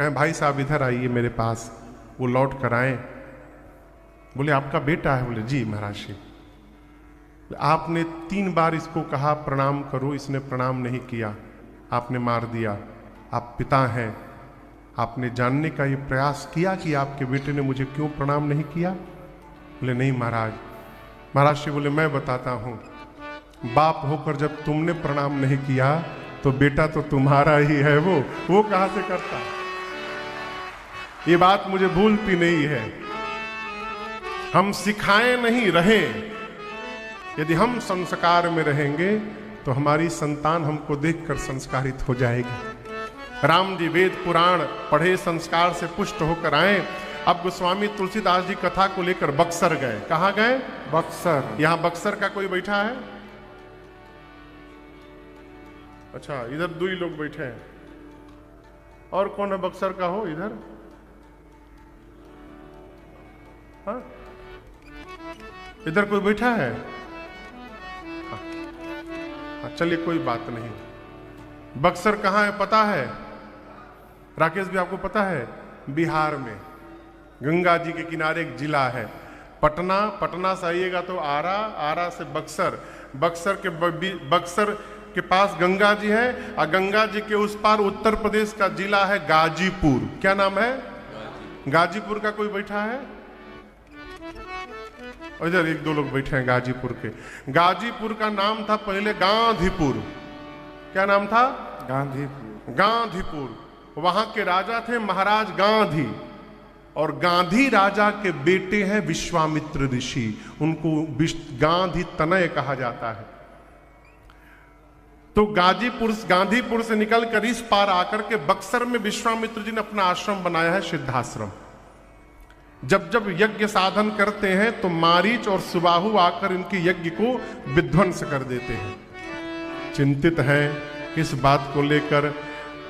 कहें भाई साहब इधर आइए मेरे पास। वो लौट कर आए, बोले आपका बेटा है? बोले जी महाराज जी। आपने 3 बार इसको कहा प्रणाम करो, इसने प्रणाम नहीं किया, आपने मार दिया। आप पिता हैं, आपने जानने का ये प्रयास किया कि आपके बेटे ने मुझे क्यों प्रणाम नहीं किया? बोले नहीं महाराज। महाराज जी बोले मैं बताता हूं, बाप होकर जब तुमने प्रणाम नहीं किया तो बेटा तो तुम्हारा ही है, वो कहां से करता? ये बात मुझे भूलती नहीं है। हम सिखाए नहीं रहे, यदि हम संस्कार में रहेंगे तो हमारी संतान हमको देखकर संस्कारित हो जाएगी। राम जी वेद पुराण पढ़े, संस्कार से पुष्ट होकर आए। अब गोस्वामी तुलसीदास जी कथा को लेकर बक्सर गए। कहां गए? बक्सर। यहां बक्सर का कोई बैठा है? अच्छा, इधर 2 ही लोग बैठे हैं। और कौन है बक्सर का हो इधर? हाँ, इधर कोई बैठा है? हाँ, चलिए कोई बात नहीं। बक्सर कहाँ है पता है? राकेश भी आपको पता है? बिहार में गंगा जी के किनारे एक जिला है पटना। पटना से आइएगा तो आरा, आरा से बक्सर, बक्सर के पास गंगा जी है, और गंगा जी के उस पार उत्तर प्रदेश का जिला है गाजीपुर। क्या नाम है? गाजीपुर का कोई बैठा है? इधर 1-2 लोग बैठे हैं गाजीपुर के। गाजीपुर का नाम था पहले गांधीपुर। क्या नाम था? गांधीपुर। गांधीपुर। वहां के राजा थे महाराज गांधी, और गांधी राजा के बेटे हैं विश्वामित्र ऋषि। उनको गांधी तनय कहा जाता है। तो गांधीपुर से निकलकर इस पार आकर के बक्सर में विश्वामित्र जी ने अपना आश्रम बनाया है, सिद्धाश्रम। जब जब यज्ञ साधन करते हैं तो मारीच और सुबाहु आकर इनके यज्ञ को विध्वंस कर देते हैं। चिंतित हैं इस बात को लेकर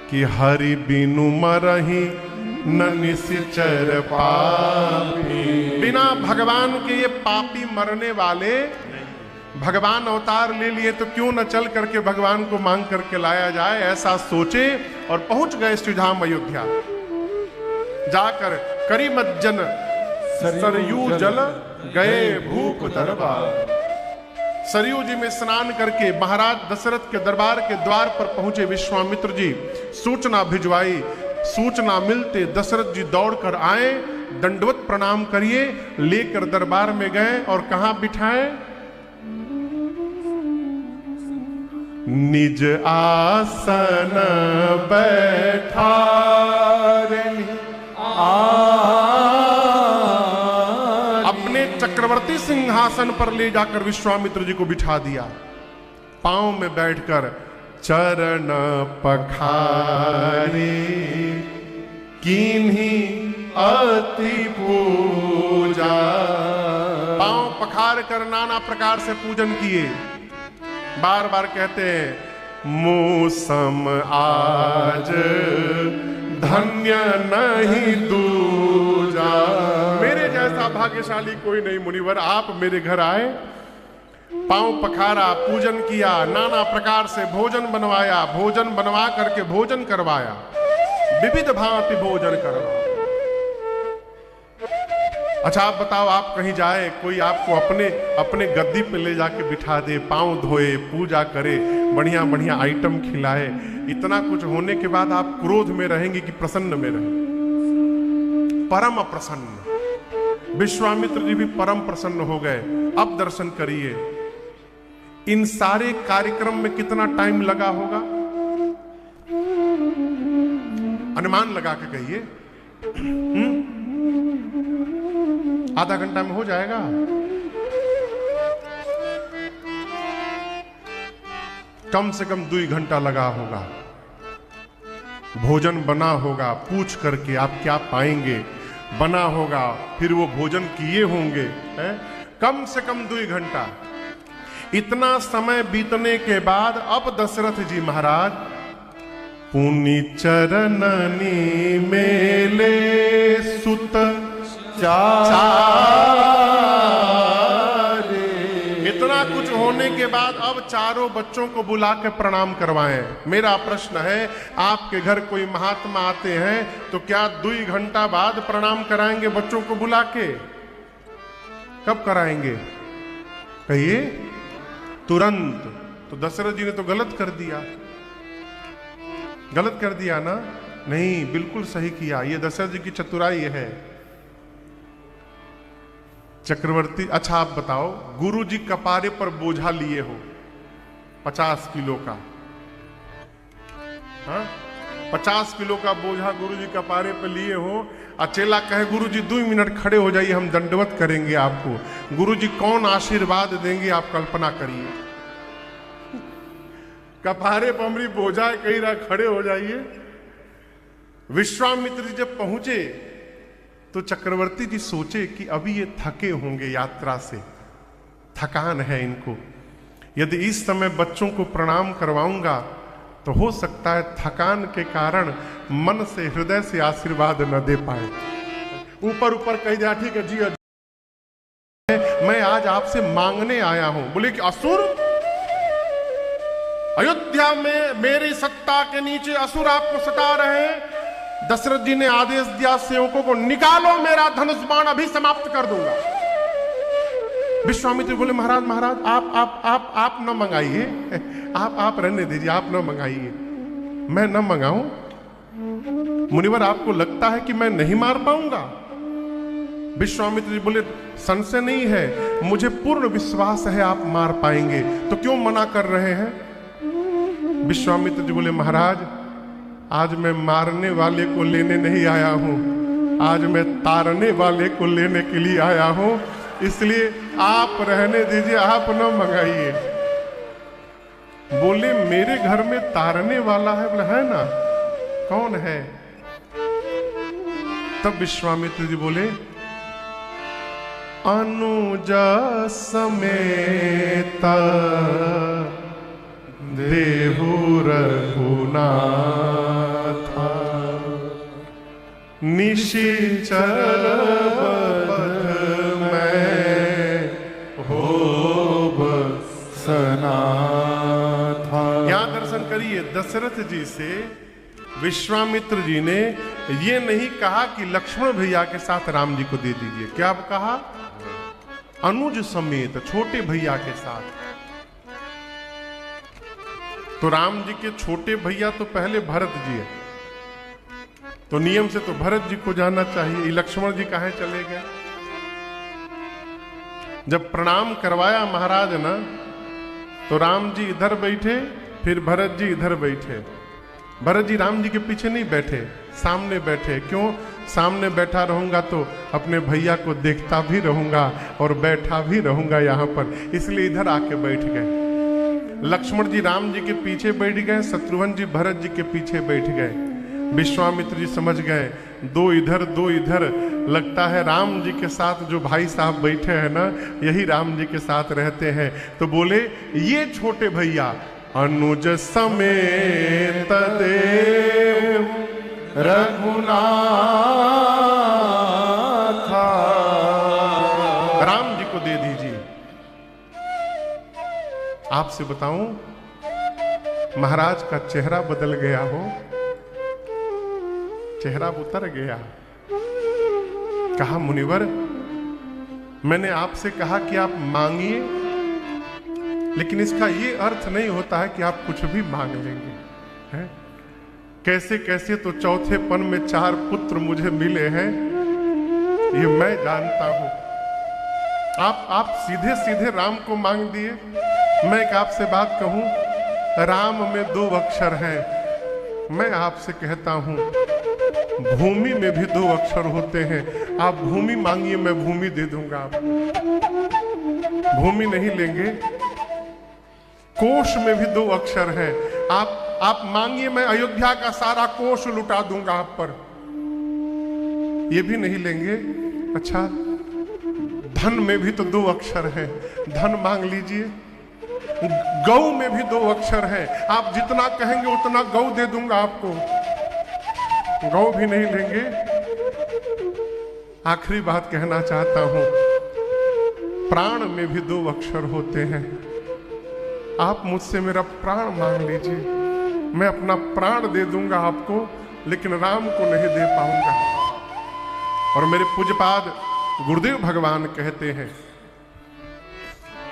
कि हरि बिनु मरहि न निश्चर पापी। बिना भगवान के ये पापी मरने वाले, भगवान अवतार ले लिए तो क्यों न चल करके भगवान को मांग करके लाया जाए, ऐसा सोचे और पहुंच गए श्रीधाम अयोध्या। जाकर करीमज्जन सरयू जल गए भूप दरबार। सरयू जी में स्नान करके महाराज दशरथ के दरबार के द्वार पर पहुंचे विश्वामित्र जी। सूचना भिजवाई, सूचना मिलते दशरथ जी दौड़कर आए, दंडवत प्रणाम करिए, लेकर दरबार में गए और कहां बिठाए? निज आसन बैठा अपने चक्रवर्ती सिंहासन पर ले जाकर विश्वामित्र जी को बिठा दिया। पांव में बैठकर चरण पखारे कीन्ही अति पूजा। पांव पखार कर नाना प्रकार से पूजन किए। बार बार कहते हैं मौसम आज धन्य नहीं दूजा। मेरे जैसा भाग्यशाली कोई नहीं मुनिवर, आप मेरे घर आए, पांव पखारा, पूजन किया, नाना प्रकार से भोजन बनवाया, भोजन बनवा करके भोजन करवाया, विविध भांति भोजन करवाया। अच्छा आप बताओ, आप कहीं जाए, कोई आपको अपने गद्दी पे ले जाके बिठा दे, पांव धोए, पूजा करे, बढ़िया बढ़िया आइटम खिलाए, इतना कुछ होने के बाद आप क्रोध में रहेंगे कि प्रसन्न में रहेंगे? परम प्रसन्न। विश्वामित्र जी भी परम प्रसन्न हो गए। अब दर्शन करिए, इन सारे कार्यक्रम में कितना टाइम लगा होगा? अनुमान लगा के कहिए। आधा घंटा में हो जाएगा? कम से कम 2 घंटा लगा होगा। भोजन बना होगा, पूछ करके आप क्या पाएंगे बना होगा, फिर वो भोजन किए होंगे, है? कम से कम 2 घंटा। इतना समय बीतने के बाद अब दशरथ जी महाराज पुनि चरणनी मेले सुत चारे। इतना कुछ होने के बाद अब चारों बच्चों को बुला के प्रणाम करवाएं। मेरा प्रश्न है, आपके घर कोई महात्मा आते हैं तो क्या 2 घंटा बाद प्रणाम कराएंगे बच्चों को बुला के? कब कराएंगे? कहिए तुरंत। तो दशरथ जी ने तो गलत कर दिया, गलत कर दिया ना? नहीं, बिल्कुल सही किया। ये दशरथ जी की चतुराई है। चक्रवर्ती, अच्छा आप बताओ, गुरु जी कपारे पर बोझा लिए हो 50 किलो का, हाँ 50 किलो का बोझा गुरु जी कपारे पर लिए हो, अचेला कहे गुरु जी 2 मिनट खड़े हो जाइए, हम दंडवत करेंगे आपको। गुरु जी कौन आशीर्वाद देंगे आप कल्पना करिए। कपारे पर हमारी बोझा कही रहा, खड़े हो जाइए। विश्वामित्र जी जब पहुंचे तो चक्रवर्ती जी सोचे कि अभी ये थके होंगे यात्रा से, थकान है इनको, यदि इस समय बच्चों को प्रणाम करवाऊंगा तो हो सकता है थकान के कारण मन से, हृदय से आशीर्वाद न दे पाए। ऊपर ऊपर कह दिया, ठीक है जी, मैं आज आपसे मांगने आया हूं। बोले कि असुर, अयोध्या में मेरी सत्ता के नीचे असुर आपको सता रहे हैं। दशरथ जी ने आदेश दिया सेवकों को, निकालो मेरा धनुष बाण, अभी समाप्त कर दूंगा। विश्वामित्र बोले, महाराज महाराज आप न मंगाइए, आप रहने दीजिए, आप न मंगाइए। मैं न मंगाऊं? मुनिवर आपको लगता है कि मैं नहीं मार पाऊंगा? विश्वामित्र जी बोले, संशय नहीं है, मुझे पूर्ण विश्वास है आप मार पाएंगे, तो क्यों मना कर रहे हैं? विश्वामित्र जी बोले, महाराज आज मैं मारने वाले को लेने नहीं आया हूं, आज मैं तारने वाले को लेने के लिए आया हूं, इसलिए आप रहने दीजिए, आप न मंगाइए। बोले, मेरे घर में तारने वाला है? बोले, है ना। कौन है? तब विश्वामित्र जी बोले, अनुजा समेत देहु रघुनाथ, निशिचर बध में होब सनाथा। यहां दर्शन करिए, दशरथ जी से विश्वामित्र जी ने ये नहीं कहा कि लक्ष्मण भैया के साथ राम जी को दे दीजिए। क्या कहा? अनुज समेत, छोटे भैया के साथ। तो राम जी के छोटे भैया तो पहले भरत जी है, तो नियम से तो भरत जी को जाना चाहिए। लक्ष्मण जी कहां चले गए? जब प्रणाम करवाया महाराज ना, तो राम जी इधर बैठे, फिर भरत जी इधर बैठे। भरत जी राम जी के पीछे नहीं बैठे, सामने बैठे। क्यों? सामने बैठा रहूंगा तो अपने भैया को देखता भी रहूंगा और बैठा भी रहूंगा यहां पर, इसलिए इधर आके बैठ गए। लक्ष्मण जी राम जी के पीछे बैठ गए, शत्रुघ्न जी भरत जी के पीछे बैठ गए। विश्वामित्र जी समझ गए, 2 इधर 2 इधर, लगता है राम जी के साथ जो भाई साहब बैठे हैं ना, यही राम जी के साथ रहते हैं। तो बोले, ये छोटे भैया अनुज समेत देव रघुनाथ, राम जी को दे दीजिए। आपसे बताऊं, महाराज का चेहरा बदल गया हो, चेहरा उतर गया। कहा, मुनिवर मैंने आपसे कहा कि आप मांगिए, लेकिन इसका ये अर्थ नहीं होता है कि आप कुछ भी मांग लेंगे, है? कैसे कैसे तो चौथे पन में 4 पुत्र मुझे मिले हैं, ये मैं जानता हूं। आप सीधे सीधे राम को मांग दिए। मैं एक आपसे बात कहूं, राम में 2 अक्षर हैं। मैं आपसे कहता हूं, भूमि में भी 2 अक्षर होते हैं। आप भूमि मांगिए, मैं भूमि दे दूंगा आपको। भूमि नहीं लेंगे? कोश में भी 2 अक्षर हैं। आप मांगिए, मैं अयोध्या का सारा कोश लुटा दूंगा आप पर। ये भी नहीं लेंगे? अच्छा, धन में भी तो 2 अक्षर हैं, धन मांग लीजिए। गौ में भी 2 अक्षर हैं, आप जितना कहेंगे उतना गौ दे दूंगा आपको। गौ भी नहीं लेंगे? आखिरी बात कहना चाहता हूं, प्राण में भी 2 अक्षर होते हैं। आप मुझसे मेरा प्राण मांग लीजिए, मैं अपना प्राण दे दूंगा आपको, लेकिन राम को नहीं दे पाऊंगा। और मेरे पूज्यपाद गुरुदेव भगवान कहते हैं,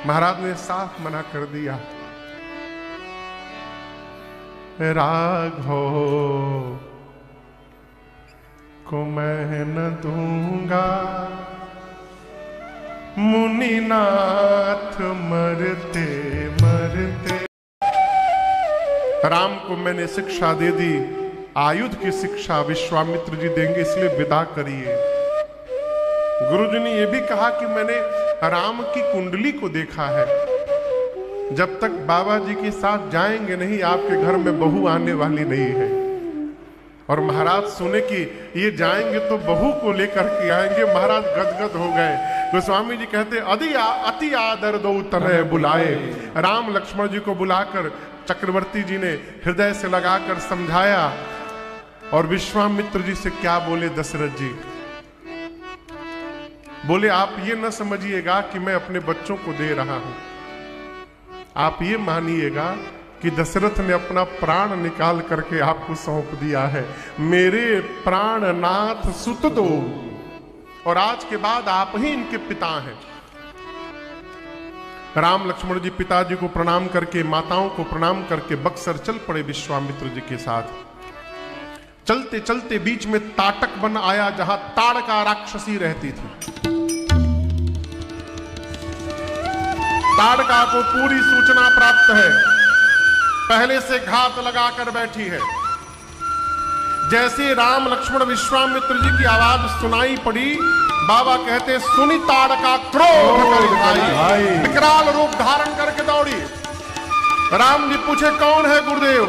महाराज ने साफ मना कर दिया, राघव को मैं न दूंगा, मुनिनाथ मरते मरते। राम को मैंने शिक्षा दे दी, आयुध की शिक्षा विश्वामित्र जी देंगे, इसलिए विदा करिए। गुरुजी ने यह भी कहा कि मैंने राम की कुंडली को देखा है, जब तक बाबा जी के साथ जाएंगे नहीं आपके घर में बहू आने वाली नहीं है। और महाराज सुने कि ये जाएंगे तो बहू को लेकर के आएंगे, महाराज गदगद हो गए। गोस्वामी जी कहते अति आदर दो तनय बुलाए। राम लक्ष्मण जी को बुलाकर चक्रवर्ती जी ने हृदय से लगाकर समझाया। और विश्वामित्र जी से क्या बोले दशरथ जी? बोले आप ये न समझिएगा कि मैं अपने बच्चों को दे रहा हूं, आप ये मानिएगा कि दशरथ ने अपना प्राण निकाल करके आपको सौंप दिया है। मेरे प्राणनाथ सुत दो, और आज के बाद आप ही इनके पिता हैं। राम लक्ष्मण जी पिताजी को प्रणाम करके, माताओं को प्रणाम करके बक्सर चल पड़े विश्वामित्र जी के साथ। चलते चलते बीच में ताटक बन आया, जहां ताड़का राक्षसी रहती थी। ताड़का को पूरी सूचना प्राप्त है, पहले से घात लगाकर बैठी है। जैसे राम लक्ष्मण विश्वामित्र जी की आवाज सुनाई पड़ी, बाबा कहते सुनी ताड़का क्रोध कर आई, विकराल रूप धारण करके दौड़ी। राम जी पूछे कौन है गुरुदेव?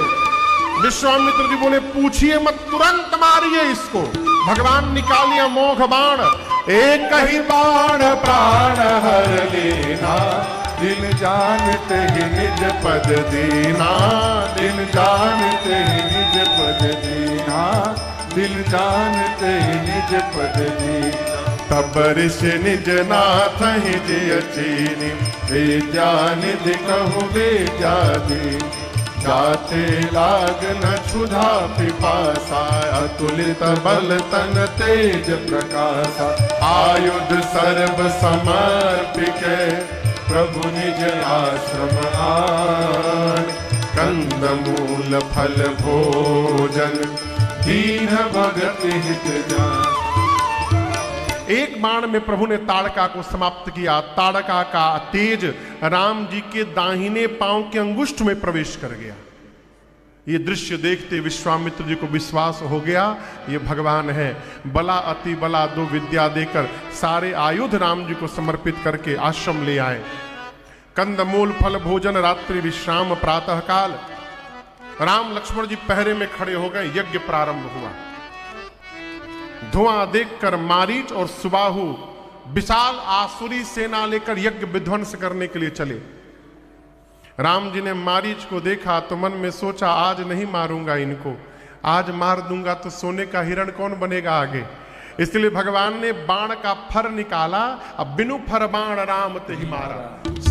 विश्वामित्र जी बोले पूछिए मत, तुरंत मारिए इसको। भगवान निकालिया मोघ बाण, एक ही बाण प्राण हर लेना, दिन जानते ही निज पद दीना, दिन जानते ही निज पद दीना, दिन जानते ही निज पद दीना। तब ऋषि निज नाथ ही जय चीनी, विद्या निधि कहु विद्या दी, जाते लाग न क्षुधा पिपासा, अतुलित बल तन तेज प्रकाशा, आयुध सर्व समर्पिके, प्रभु निज आश्रम आन, कंद मूल फल भोजन, दीन भगत हित जान। एक बाण में प्रभु ने ताड़का को समाप्त किया। ताड़का का तेज राम जी के दाहिने पांव के अंगुष्ठ में प्रवेश कर गया। ये दृश्य देखते विश्वामित्र जी को विश्वास हो गया, ये भगवान है। बला अति बला दो विद्या देकर सारे आयुध राम जी को समर्पित करके आश्रम ले आए। कंदमूल फल भोजन, रात्रि विश्राम, प्रातः काल। राम लक्ष्मण जी पहरे में खड़े हो गए। यज्ञ प्रारंभ हुआ। धुआं देखकर मारीच और सुबाहु विशाल आसुरी सेना लेकर यज्ञ विध्वंस करने के लिए चले। राम जी ने मारीच को देखा तो मन में सोचा आज नहीं मारूंगा इनको, आज मार दूंगा तो सोने का हिरण कौन बनेगा आगे। इसलिए भगवान ने बाण का फर निकाला। अब बिनु फर बाण राम ते ही मारा।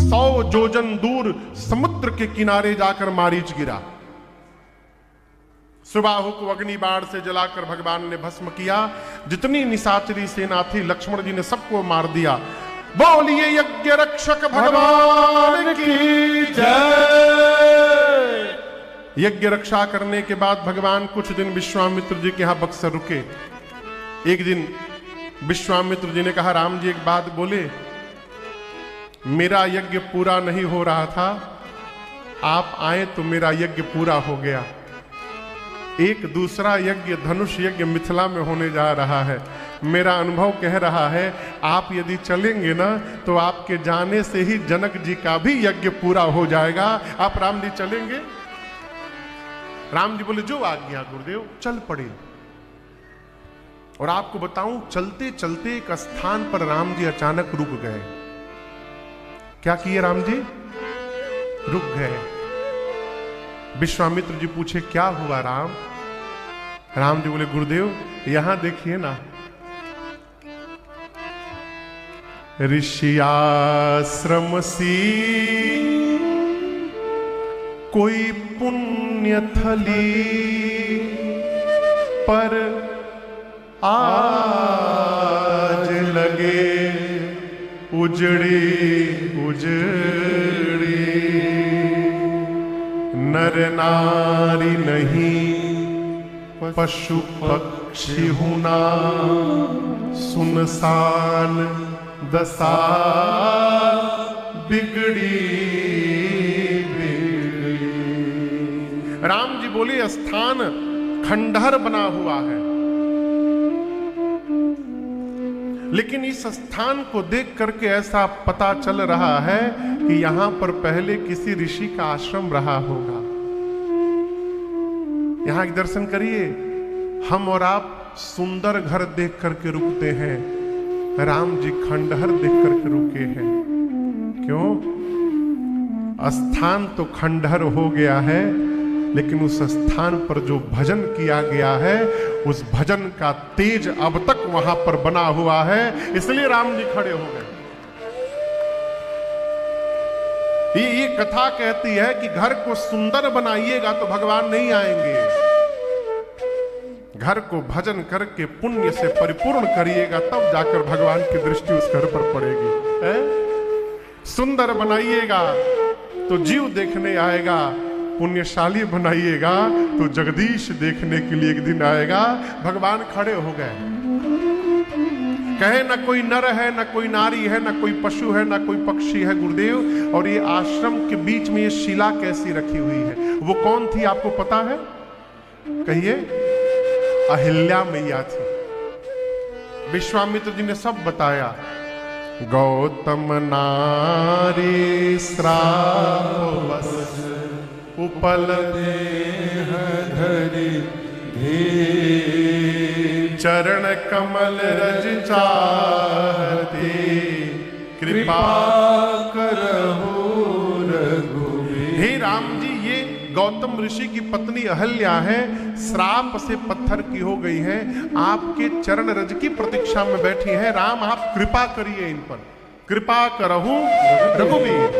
100 जोजन दूर समुद्र के किनारे जाकर मारीच गिरा। सुबाहु को अग्नि बाण से जलाकर भगवान ने भस्म किया। जितनी निशाचरी सेना थी लक्ष्मण जी ने सबको मार दिया। बोलिए यज्ञ रक्षक भगवान की जय। यज्ञ रक्षा करने के बाद भगवान कुछ दिन विश्वामित्र जी के यहां बक्सर रुके। एक दिन विश्वामित्र जी ने कहा राम जी एक बात बोले, मेरा यज्ञ पूरा नहीं हो रहा था, आप आए तो मेरा यज्ञ पूरा हो गया। एक दूसरा यज्ञ धनुष यज्ञ मिथिला में होने जा रहा है। मेरा अनुभव कह रहा है आप यदि चलेंगे ना तो आपके जाने से ही जनक जी का भी यज्ञ पूरा हो जाएगा। आप राम जी चलेंगे? राम जी बोले जो आज्ञा गुरुदेव। चल पड़े। और आपको बताऊं चलते चलते एक स्थान पर राम जी अचानक रुक गए। क्या किए राम जी? रुक गए। विश्वामित्र जी पूछे क्या हुआ राम? राम जी बोले गुरुदेव यहां देखिए ना, ऋषि आश्रम सी कोई पुण्य थली पर आज लगे उजड़ी उजड़ी, नर नारी नहीं पशु पक्षी हुना, सुनसान दशा बिगड़ी बिगड़ी। राम जी बोले स्थान खंडहर बना हुआ है, लेकिन इस स्थान को देख करके ऐसा पता चल रहा है कि यहां पर पहले किसी ऋषि का आश्रम रहा होगा। यहां एक दर्शन करिए, हम और आप सुंदर घर देख करके रुकते हैं, राम जी खंडहर देख करके रुके हैं। क्यों? स्थान तो खंडहर हो गया है, लेकिन उस स्थान पर जो भजन किया गया है, उस भजन का तेज अब तक वहां पर बना हुआ है, इसलिए राम जी खड़े हो गए। ये कथा कहती है कि घर को सुंदर बनाइएगा तो भगवान नहीं आएंगे, घर को भजन करके पुण्य से परिपूर्ण करिएगा तब जाकर भगवान की दृष्टि उस घर पर पड़ेगी। सुंदर बनाइएगा तो जीव देखने आएगा, पुण्यशाली बनाइएगा तो जगदीश देखने के लिए एक दिन आएगा। भगवान खड़े हो गए, कहे न कोई नर है, न कोई नारी है, न कोई पशु है, न कोई पक्षी है गुरुदेव, और ये आश्रम के बीच में ये शिला कैसी रखी हुई है? वो कौन थी आपको पता है? कहिए। अहिल्या मैया थी। विश्वामित्र जी ने सब बताया। गौतम नारी श्राप उपल देह धरि चरण कमल रज चाहते, कृपा करहु रघुवीर। हे राम जी, ये गौतम ऋषि की पत्नी अहल्या है, श्राप से पत्थर की हो गई है, आपके चरण रज की प्रतीक्षा में बैठी है। राम आप कृपा करिए इन पर, कृपा करहु रघुवीर।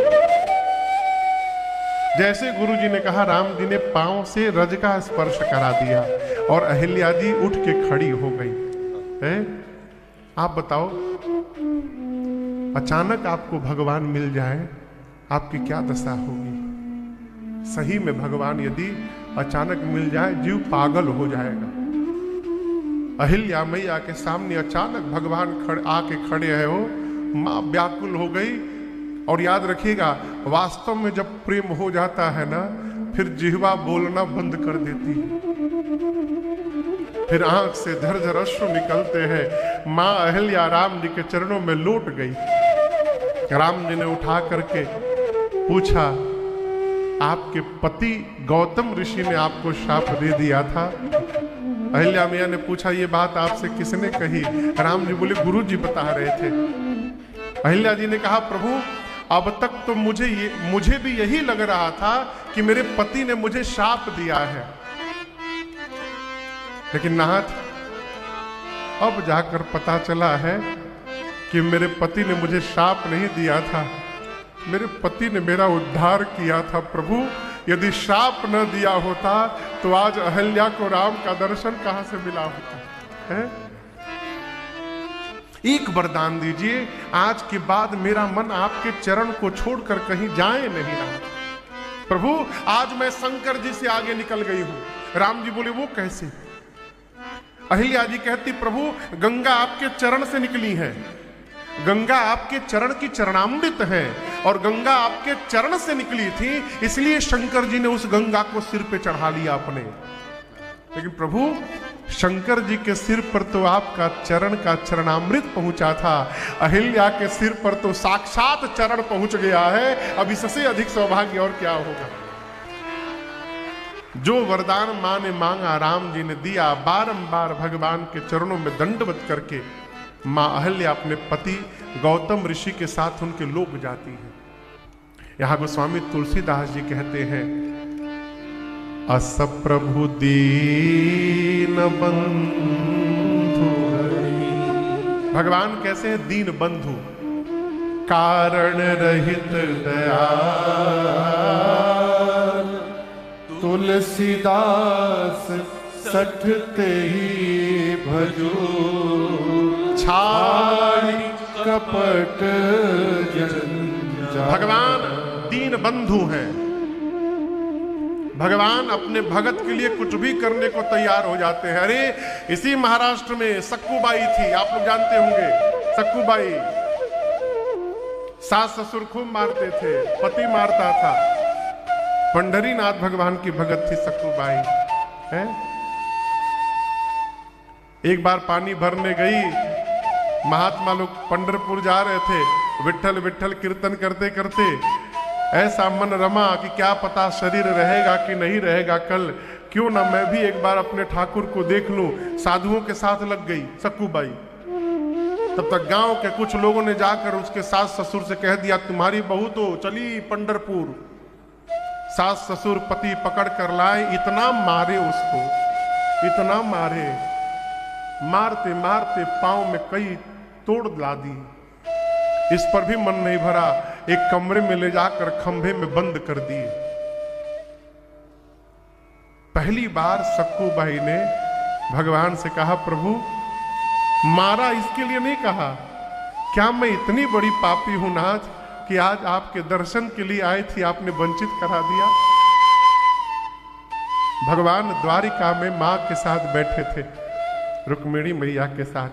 जैसे गुरु जी ने कहा, राम जी ने पांव से रज का स्पर्श करा दिया और अहिल्या जी उठ के खड़ी हो गई है। आप बताओ, अचानक आपको भगवान मिल जाए, आपकी क्या दशा होगी? सही में भगवान यदि अचानक मिल जाए, जीव पागल हो जाएगा। अहिल्या मैया के सामने अचानक भगवान आके खड़े हैं, हो मां व्याकुल हो गई। और याद रखिएगा, वास्तव में जब प्रेम हो जाता है ना, फिर जिह्वा बोलना बंद कर देती है, फिर आंख से झरझर अश्रु निकलते हैं। मां अहिल्या राम जी के चरणों में लौट गई। राम जी ने उठा करके पूछा, आपके पति गौतम ऋषि ने आपको शाप दे दिया था? अहिल्या मैया ने पूछा, ये बात आपसे किसने कही? राम जी बोले, गुरु जी बता रहे थे। अहिल्या जी ने कहा, प्रभु अब तक तो मुझे भी यही लग रहा था कि मेरे पति ने मुझे शाप दिया है, लेकिन नाथ अब जाकर पता चला है कि मेरे पति ने मुझे शाप नहीं दिया था, मेरे पति ने मेरा उद्धार किया था। प्रभु यदि शाप न दिया होता तो आज अहिल्या को राम का दर्शन कहां से मिला होता है? एक वरदान दीजिए, आज के बाद मेरा मन आपके चरण को छोड़कर कहीं जाए नहीं रहा। प्रभु आज मैं शंकर जी से आगे निकल गई हूं। राम जी बोले, वो कैसे? अहिल्या जी कहती, प्रभु गंगा आपके चरण से निकली है, गंगा आपके चरण की चरणामृत है, और गंगा आपके चरण से निकली थी, इसलिए शंकर जी ने उस गंगा को सिर पे चढ़ा लिया अपने। लेकिन प्रभु शंकर जी के सिर पर तो आपका चरण का चरणामृत पहुंचा था, अहिल्या के सिर पर तो साक्षात चरण पहुंच गया है। अब इससे अधिक सौभाग्य और क्या होगा? जो वरदान मां ने मांगा, राम जी ने दिया। बारंबार भगवान के चरणों में दंडवत करके मां अहिल्या अपने पति गौतम ऋषि के साथ उनके लोक जाती है। यहां गोस्वामी तुलसीदास जी कहते हैं, अस प्रभु दीन बंधु। भगवान कैसे हैं? दीन बंधु, कारण रहित दयाल, तुलसीदास सठते ही भजो, छाड़ी कपट जंजाल। भगवान दीन बंधु हैं। भगवान अपने भगत के लिए कुछ भी करने को तैयार हो जाते हैं। अरे इसी महाराष्ट्र में सक्कूबाई थी, आप लोग जानते होंगे। सक्कूबाई सास ससुर खूब मारते थे, पति मारता था। पंढरीनाथ भगवान की भगत थी सक्कूबाई है। एक बार पानी भरने गई, महात्मा लोग पंढरपुर जा रहे थे, विट्ठल विट्ठल कीर्तन करते करते ऐसा मन रमा कि क्या पता शरीर रहेगा कि नहीं रहेगा कल, क्यों ना मैं भी एक बार अपने ठाकुर को देख लूं। साधुओं के साथ लग गई सक्कूबाई। तब तक गांव के कुछ लोगों ने जाकर उसके सास ससुर से कह दिया, तुम्हारी बहू तो चली पंढरपुर। सास ससुर पति पकड़ कर लाए, इतना मारे उसको, इतना मारे, मारते मारते पांव में कई तोड़ ला दी। इस पर भी मन नहीं भरा, एक कमरे में ले जाकर खंभे में बंद कर दिए। पहली बार सक्कूबाई ने भगवान से कहा, प्रभु मारा इसके लिए नहीं कहा, क्या मैं इतनी बड़ी पापी हूं नाथ कि आज आपके दर्शन के लिए आई थी, आपने वंचित करा दिया। भगवान द्वारिका में मां के साथ बैठे थे, रुक्मिणी मैया के साथ।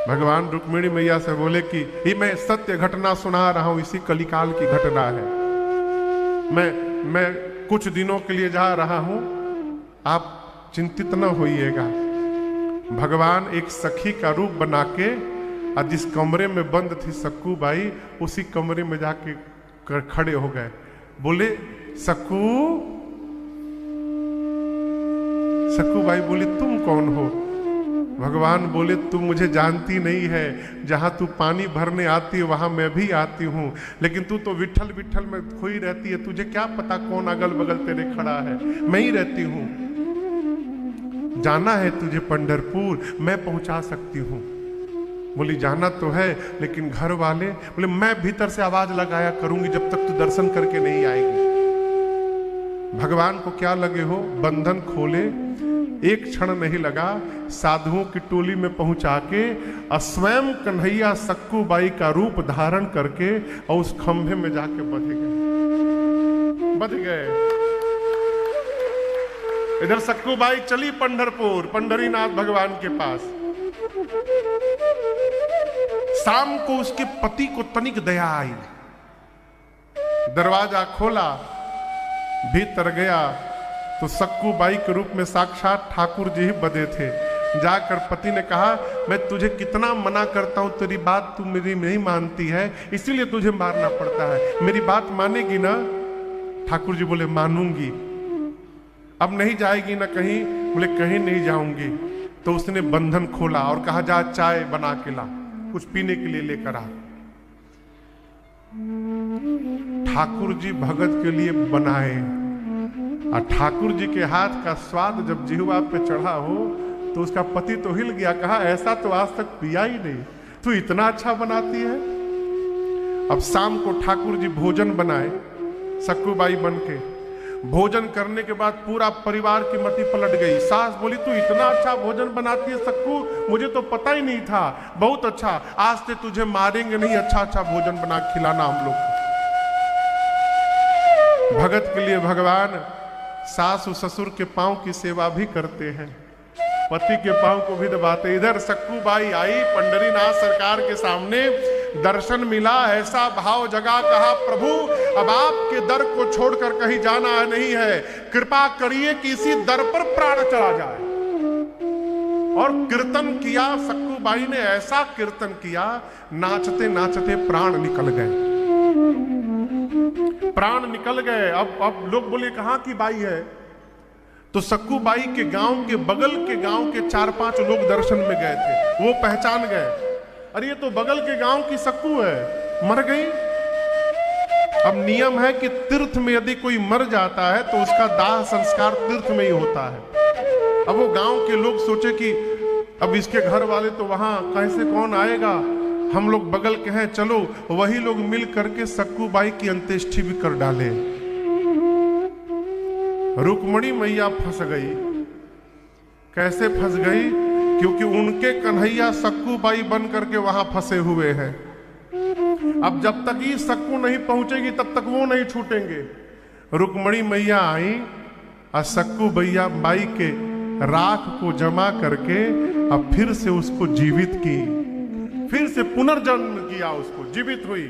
भगवान रुक्मिणी मैया से बोले कि ये मैं सत्य घटना सुना रहा हूं, इसी कलिकाल की घटना है। मैं कुछ दिनों के लिए जा रहा हूं, आप चिंतित न होइएगा। भगवान एक सखी का रूप बना के और जिस कमरे में बंद थी सक्कूबाई, उसी कमरे में जाके खड़े हो गए। बोले सक्कूबाई बोली तुम कौन हो? भगवान बोले तू मुझे जानती नहीं है, जहां तू पानी भरने आती है वहां मैं भी आती हूं, लेकिन तू तो विट्ठल विट्ठल में खोई रहती है, तुझे क्या पता कौन अगल बगल तेरे खड़ा है, मैं ही रहती हूं। जाना है तुझे पंढरपुर, मैं पहुंचा सकती हूं। बोली जाना तो है, लेकिन घर वाले बोले मैं भीतर से आवाज लगाया करूंगी जब तक तू दर्शन करके नहीं आएगी। भगवान को क्या लगे हो, बंधन खोले, एक क्षण नहीं लगा, साधुओं की टोली में पहुंचा के स्वयं कन्हैया सक्कूबाई का रूप धारण करके और उस खंभे में जाके बध गए। इधर सक्कूबाई चली पंढरपुर, पंढरीनाथ भगवान के पास। शाम को उसके पति को तनिक दया आई, दरवाजा खोला, भीतर गया तो सक्कूबाई के रूप में साक्षात ठाकुर जी ही बधे थे। जाकर पति ने कहा, मैं तुझे कितना मना करता हूं, तेरी बात तू मेरी नहीं मानती है, इसीलिए तुझे मारना पड़ता है, मेरी बात मानेगी ना? ठाकुर जी बोले मानूंगी। अब नहीं जाएगी ना कहीं? बोले कहीं नहीं जाऊंगी। तो उसने बंधन खोला और कहा जा चाय बना के ला, कुछ पीने के लिए लेकर आ। ठाकुर जी भगत के लिए बनाए, और ठाकुर जी के हाथ का स्वाद जब जिह्वा पे चढ़ा हो तो उसका पति तो हिल गया, कहा ऐसा तो आज तक पिया ही नहीं, तू इतना अच्छा बनाती है। अब शाम को ठाकुर जी भोजन बनाए सक्कूबाई बन के। भोजन करने के बाद पूरा परिवार की मति पलट गई। सास बोली तू इतना अच्छा भोजन बनाती है सक्कू, मुझे तो पता ही नहीं था, बहुत अच्छा, आज से तुझे मारेंगे नहीं, अच्छा अच्छा भोजन बना खिलाना हम लोग को। भगत के लिए भगवान सास और ससुर के पांव की सेवा भी करते हैं, पति के पांव को भी दबाते। इधर सक्कूबाई आई पंढरीनाथ सरकार के सामने, दर्शन मिला, ऐसा भाव जगा, कहा प्रभु अब आपके दर को छोड़कर कहीं जाना नहीं है, कृपा करिए कि इसी दर पर प्राण चला जाए। और कीर्तन किया सक्कूबाई ने, ऐसा कीर्तन किया, नाचते नाचते प्राण निकल गए, प्राण निकल गए। अब लोग बोले कहां की बाई है? तो सक्कूबाई के गांव के बगल के गांव के 4-5 लोग दर्शन में गए थे, वो पहचान गए, अरे ये तो बगल के गांव की सक्कू है, मर गई। अब नियम है कि तीर्थ में यदि कोई मर जाता है तो उसका दाह संस्कार तीर्थ में ही होता है। अब वो गांव के लोग सोचे कि अब इसके घर वाले तो वहां कैसे कौन आएगा, हम लोग बगल के हैं, चलो वही लोग मिल करके सक्कूबाई की अंत्येष्टि भी कर डाले। रुक्मणी मैया फंस गई। कैसे फंस गई? क्योंकि उनके कन्हैया सक्कू बाई बन करके वहां फंसे हुए हैं। अब जब तक ये सक्कू नहीं पहुंचेगी तब तक वो नहीं छूटेंगे। रुक्मणी मैया आई और सक्कू भैया बाई के राख को जमा करके अब फिर से उसको जीवित की, फिर से पुनर्जन्म किया, उसको जीवित हुई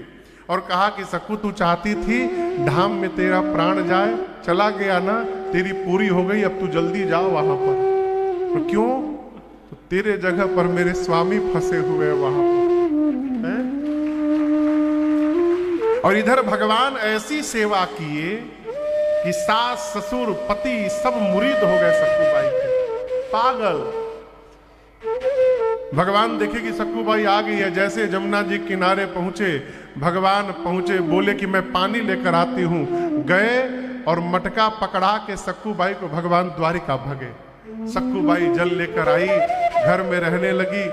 और कहा कि सक्कू तू चाहती थी धाम में तेरा प्राण जाए, चला गया ना, तेरी पूरी हो गई, अब तू जल्दी जाओ वहां पर। तो क्यों? तो तेरे जगह पर मेरे स्वामी फंसे हुए वहां पर है? और इधर भगवान ऐसी सेवा किए कि सास ससुर पति सब मुरीद हो गए सक्कू बाई के, पागल। भगवान देखे कि सक्कू बाई आ गई है, जैसे जमुना जी किनारे पहुंचे, भगवान पहुंचे, बोले कि मैं पानी लेकर आती हूं। गए और मटका पकड़ा के सक्कू बाई को भगवान द्वारिका भगे। सक्कू बाई जल लेकर आई, घर में रहने लगी।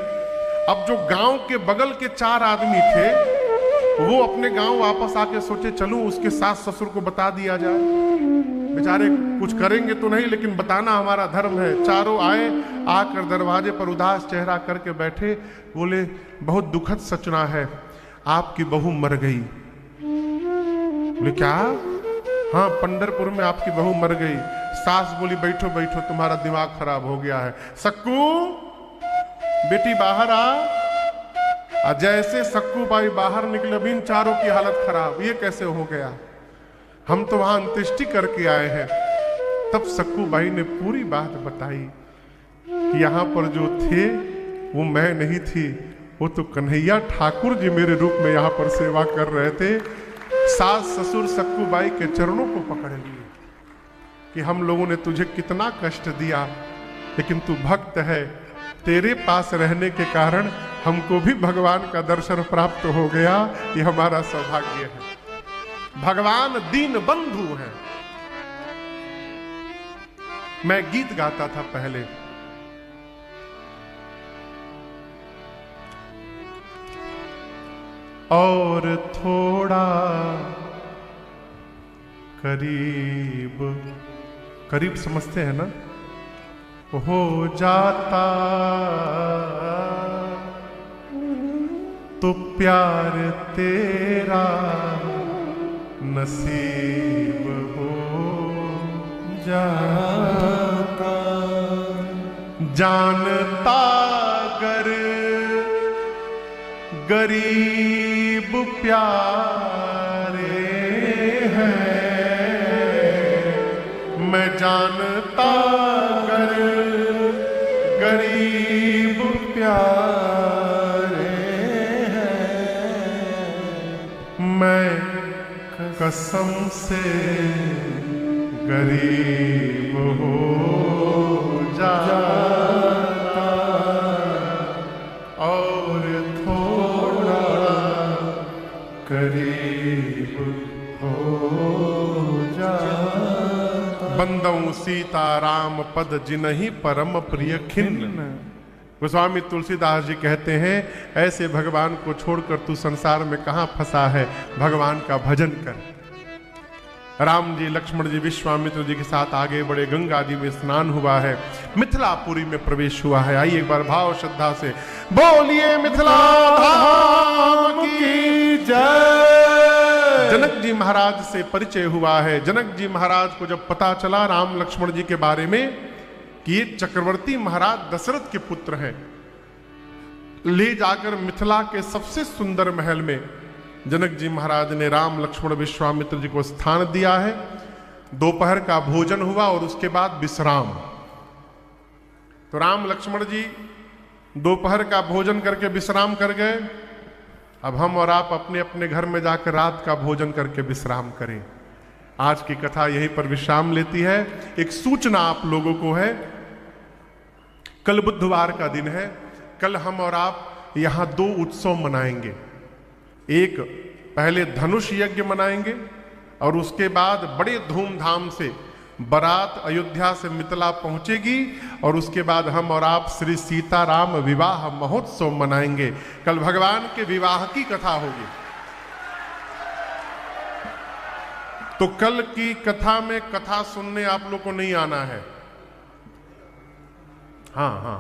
अब जो गांव के बगल के 4 आदमी थे वो अपने गांव वापस आके सोचे चलूं उसके सास ससुर को बता दिया जाए, बेचारे कुछ करेंगे तो नहीं लेकिन बताना हमारा धर्म है। चारों आए, आकर दरवाजे पर उदास चेहरा करके बैठे, बोले बहुत दुखद सूचना है, आपकी बहू मर गई। बोले क्या? हाँ, पंढरपुर में आपकी बहू मर गई। सास बोली बैठो बैठो, तुम्हारा दिमाग खराब हो गया है। सक्कू बेटी बाहर आ। जैसे सक्कू बाई बाहर निकले बिन चारों की हालत खराब। ये कैसे हो गया? हम तो वहां अंत्येष्टि करके आए हैं। तब सक्कू बाई ने पूरी बात बताई कि यहां पर जो थे वो मैं नहीं थी, वो तो कन्हैया ठाकुर जी मेरे रूप में यहां पर सेवा कर रहे थे। सास ससुर सक्कू बाई के चरणों को पकड़ लिए कि हम लोगों ने तुझे कितना कष्ट दिया, लेकिन तू भक्त है, तेरे पास रहने के कारण हमको भी भगवान का दर्शन प्राप्त हो गया, ये हमारा सौभाग्य है। भगवान दीन बंधु है। मैं गीत गाता था पहले, और थोड़ा करीब, करीब समझते हैं ना, हो जाता तो प्यार तेरा नसीब हो जाता। जानता गर गरीब प्यारे हैं, मैं जानता गर गरीब प्यारे हैं, मैं कसम से गरीब हो जाता और थोड़ा करीब हो जाता। बंदऊ सीता राम पद जिनहि परम प्रिय खिन्न। गोस्वामी तुलसीदास जी कहते हैं ऐसे भगवान को छोड़कर तू संसार में कहां फंसा है, भगवान का भजन कर। राम जी लक्ष्मण जी विश्वामित्र जी के साथ आगे बड़े, गंगा जी में स्नान हुआ है, मिथिलापुरी में प्रवेश हुआ है। आइए एक बार भाव श्रद्धा से बोलिए मिथिला धाम की जय। जनक जी महाराज से परिचय हुआ है। जनक जी महाराज को जब पता चला राम लक्ष्मण जी के बारे में कि ये चक्रवर्ती महाराज दशरथ के पुत्र हैं, ले जाकर मिथिला के सबसे सुंदर महल में जनक जी महाराज ने राम लक्ष्मण विश्वामित्र जी को स्थान दिया है। दोपहर का भोजन हुआ और उसके बाद विश्राम। तो राम लक्ष्मण जी दोपहर का भोजन करके विश्राम कर गए। अब हम और आप अपने अपने घर में जाकर रात का भोजन करके विश्राम करें। आज की कथा यहीं पर विश्राम लेती है। एक सूचना आप लोगों को है, कल बुधवार का दिन है। कल हम और आप यहां 2 उत्सव मनाएंगे। एक पहले धनुष यज्ञ मनाएंगे और उसके बाद बड़े धूमधाम से बारात अयोध्या से मिथिला पहुंचेगी और उसके बाद हम और आप श्री सीताराम विवाह महोत्सव मनाएंगे। कल भगवान के विवाह की कथा होगी। तो कल की कथा में कथा सुनने आप लोग को नहीं आना है। हाँ,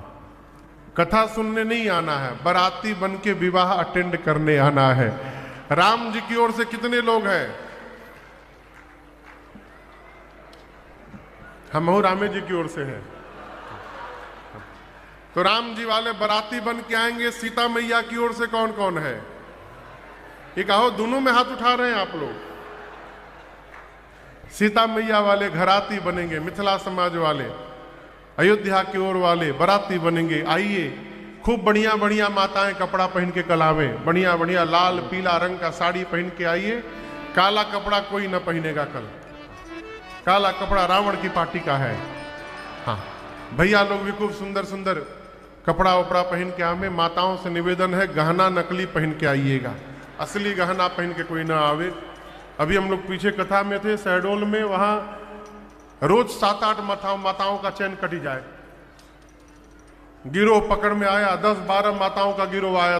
कथा सुनने नहीं आना है, बाराती बन के विवाह अटेंड करने आना है। राम जी की ओर से कितने लोग हैं? हम रामे जी की ओर से हैं। तो राम जी वाले बाराती बन के आएंगे। सीता मैया की ओर से कौन कौन है? ये कहो, दोनों में हाथ उठा रहे हैं आप लोग। सीता मैया वाले घराती बनेंगे, मिथिला समाज वाले, अयोध्या की ओर वाले बाराती बनेंगे। आइए, खूब बढ़िया बढ़िया माताएं कपड़ा पहन के कल आवे, बढ़िया बढ़िया लाल पीला रंग का साड़ी पहन के आइए। काला कपड़ा कोई न पहनेगा कल, काला कपड़ा रावण की पार्टी का है। हाँ, भैया लोग भी खूब सुंदर सुंदर कपड़ा वपड़ा पहन के आवे। माताओं से निवेदन है, गहना नकली पहन के आइएगा, असली गहना पहन के कोई ना आवे। अभी हम लोग पीछे कथा में थे शहडोल में, वहां रोज 7-8 माताओं का चैन कटी जाए। गिरोह पकड़ में आया, 10-12 माताओं का गिरोह आया।